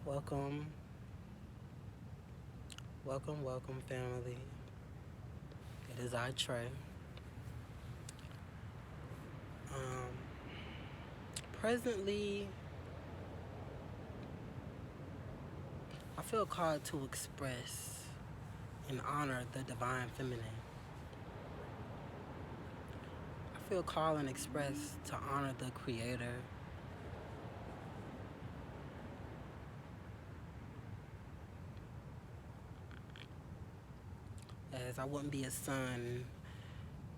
Welcome, welcome, family. It is I, Trey. Um, Presently, I feel called to express and honor the divine feminine. I feel called and expressed to honor the creator, as I wouldn't be a son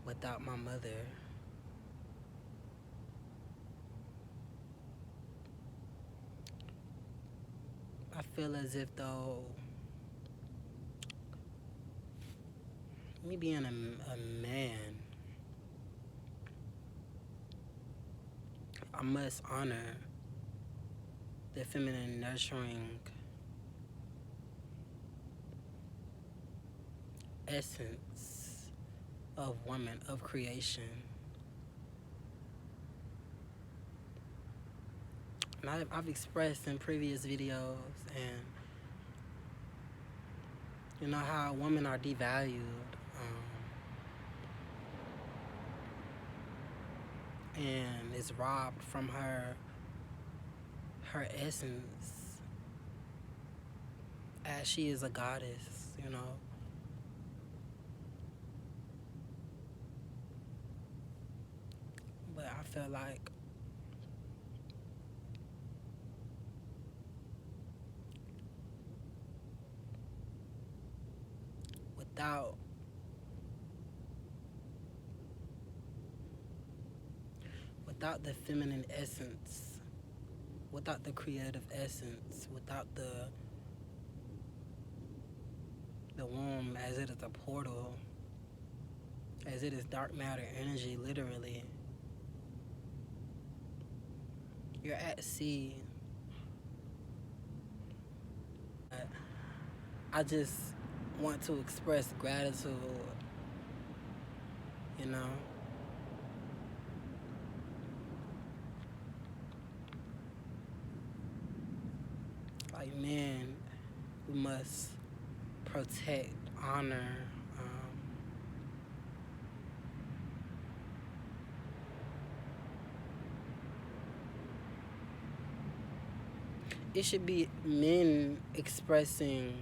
without my mother. I feel as if though me being a man, I must honor the feminine nurturing essence of woman, of creation. And I've expressed in previous videos and how women are devalued, and is robbed from her essence as she is a goddess. But I feel like without without the feminine essence, without the creative essence, without the womb, as it is a portal, as it is dark matter energy, literally, you're at sea. I just want to express gratitude, you know. Like, men, we must protect, honor, it should be men expressing,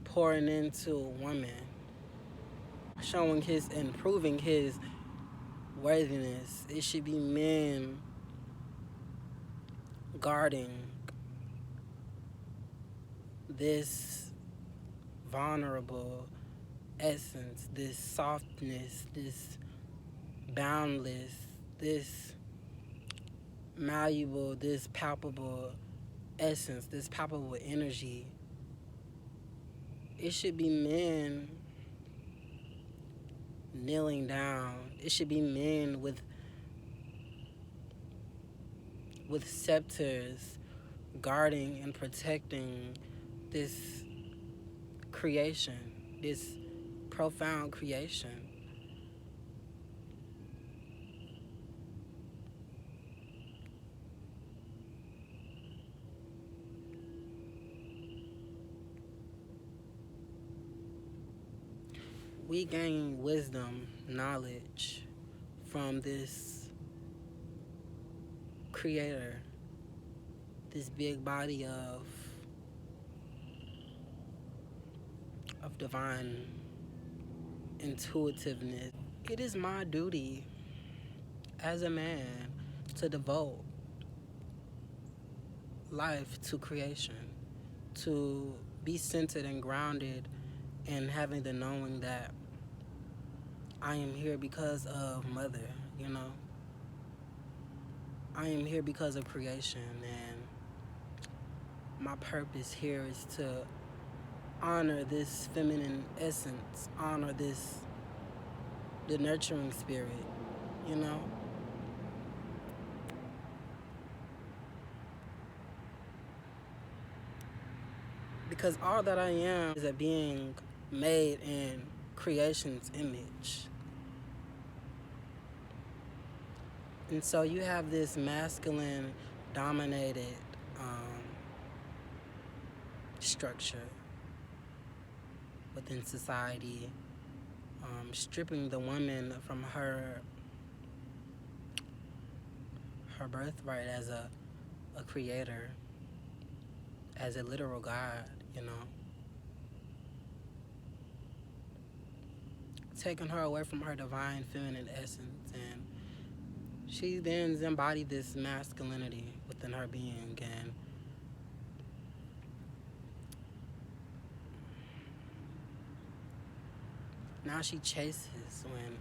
pouring into women, showing his and proving his worthiness. It should be men guarding this vulnerable essence, this softness, this boundless, this malleable, this palpable essence, this palpable energy. It should be men kneeling down. It should be men with scepters guarding and protecting this creation, this profound creation. We gain wisdom, knowledge from this creator, this big body of divine intuitiveness. It is my duty as a man to devote life to creation, to be centered and grounded and having the knowing that I am here because of mother. I am here because of creation, and my purpose here is to honor this feminine essence, honor the nurturing spirit. Because all that I am is a being made in creation's image. And so you have this masculine dominated structure within society, stripping the woman from her birthright as a creator, as a literal God, you know. Taking her away from her divine feminine essence, and she then embodied this masculinity within her being, and now she chases when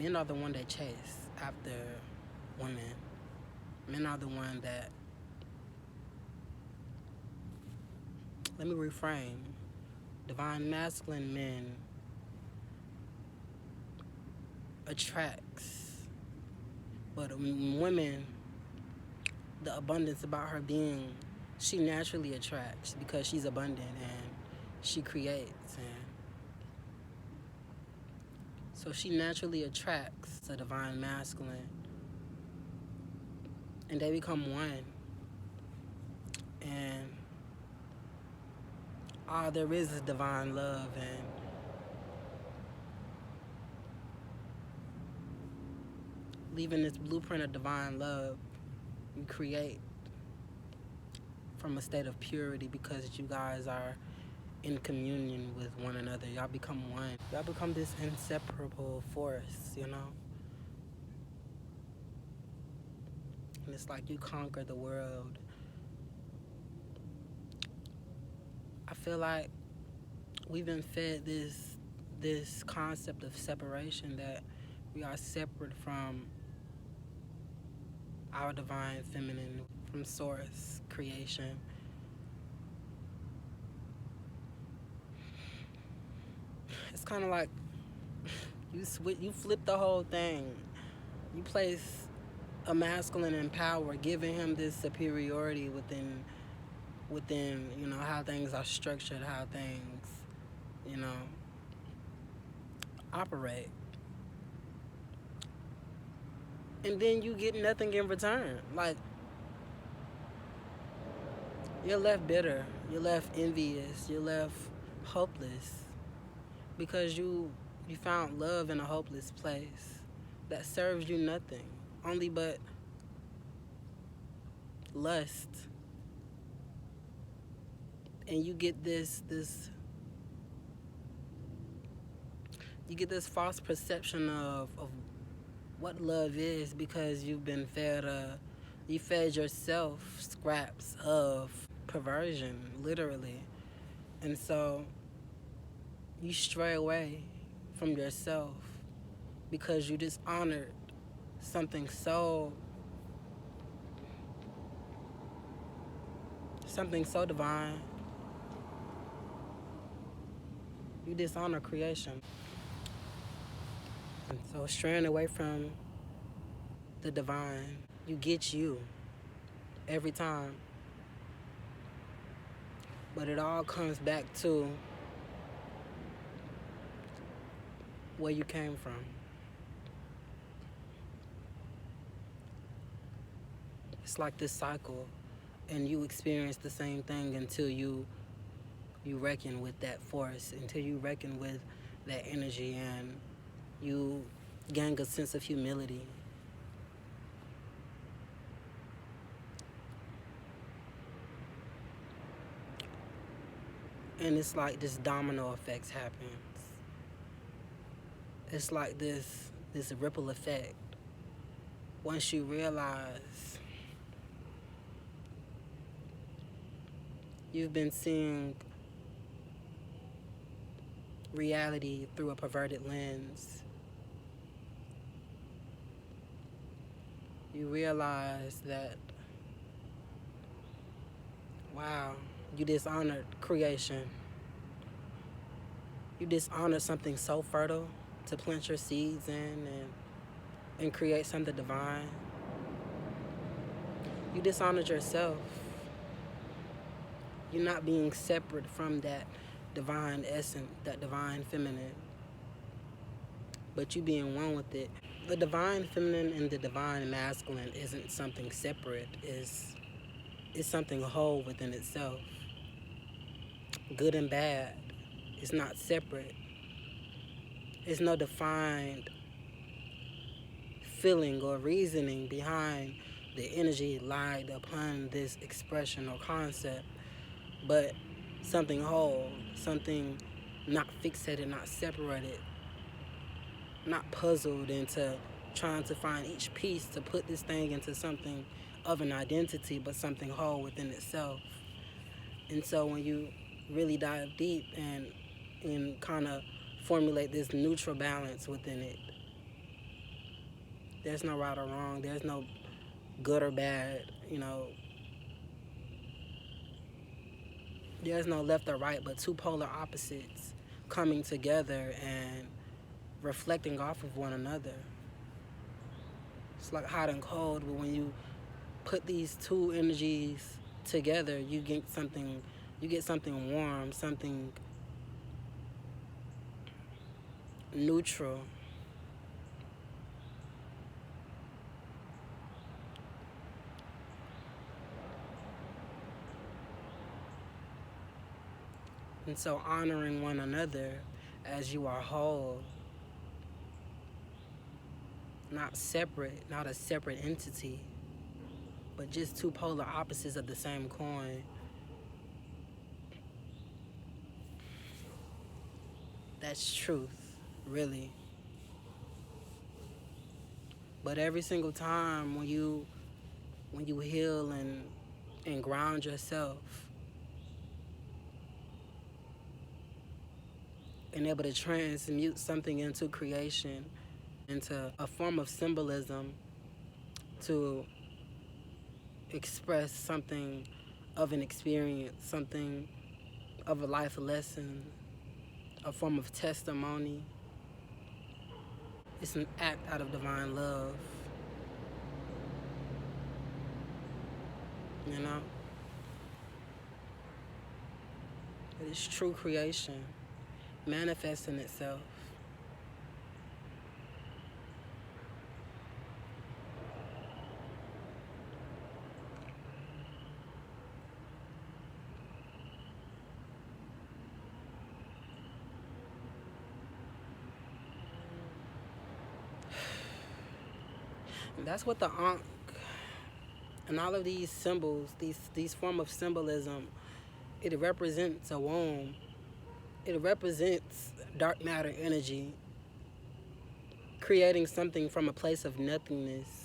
men are the one that chase after women. Men are the one that, let me reframe, divine masculine men attracts, but women, the abundance about her being, she naturally attracts because she's abundant and she creates, and so she naturally attracts the divine masculine, and they become one, and all there is divine love, and leaving this blueprint of divine love, you create from a state of purity because you guys are in communion with one another. Y'all become one. Y'all become this inseparable force, you know? And it's like you conquer the world. I feel like we've been fed this concept of separation, that we are separate from our divine feminine, from source, creation. It's kind of like you flip the whole thing. You place a masculine in power, giving him this superiority within you know how things are structured, how things, you know, operate, and then you get nothing in return. Like, you're left bitter, you're left envious, you're left hopeless because you found love in a hopeless place that serves you nothing, only but lust. And you get this false perception of what love is because you've been fed you fed yourself scraps of perversion, literally. And so you stray away from yourself because you dishonored something so divine. You dishonor creation. And so straying away from the divine, you get you every time. But it all comes back to where you came from. It's like this cycle, and you experience the same thing until you reckon with that force, until you reckon with that energy, and you gain a sense of humility. And it's like this domino effect happens. It's like this ripple effect. Once you realize you've been seeing reality through a perverted lens, you realize that, wow, you dishonored creation. You dishonored something so fertile to plant your seeds in and create something divine. You dishonored yourself. You're not being separate from that divine essence, that divine feminine, but you being one with it. the divine feminine and the divine masculine isn't something separate. It's something whole within itself. Good and bad. It's not separate. There's no defined feeling or reasoning behind the energy lied upon this expression or concept, but something whole, something not fixated, not separated, not puzzled into trying to find each piece to put this thing into something of an identity, but something whole within itself. And so when you really dive deep and kind of formulate this neutral balance within it, there's no right or wrong. There's no good or bad. There's no left or right, but two polar opposites coming together and reflecting off of one another. It's like hot and cold, but when you put these two energies together, you get something warm, something neutral. And so honoring one another as you are whole, not separate, not a separate entity, but just two polar opposites of the same coin. That's truth, really. But every single time when you heal and ground yourself and able to transmute something into creation, into a form of symbolism to express something of an experience, something of a life lesson, a form of testimony. It's an act out of divine love. You know? It is true creation manifesting itself. And that's what the Ankh and all of these symbols, these form of symbolism, it represents a womb. It represents dark matter energy, creating something from a place of nothingness.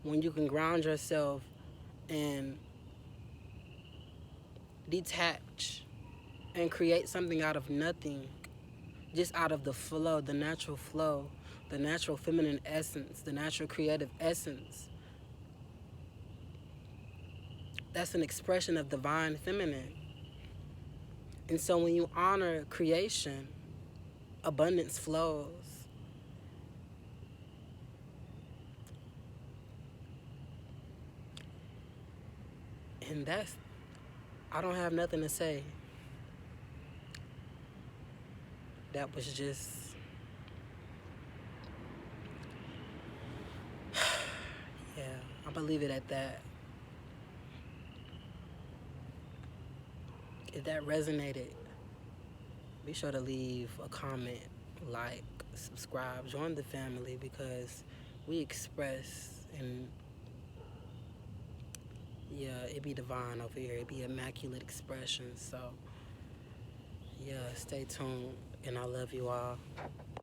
When you can ground yourself and detach and create something out of nothing, just out of the flow, the natural feminine essence, the natural creative essence. That's an expression of divine feminine. And so when you honor creation, abundance flows. And I don't have nothing to say. That was just, yeah, I'm gonna leave it at that. If that resonated, be sure to leave a comment, like, subscribe, join the family, because we express and yeah, it be divine over here. It be immaculate expression. So yeah, stay tuned and I love you all.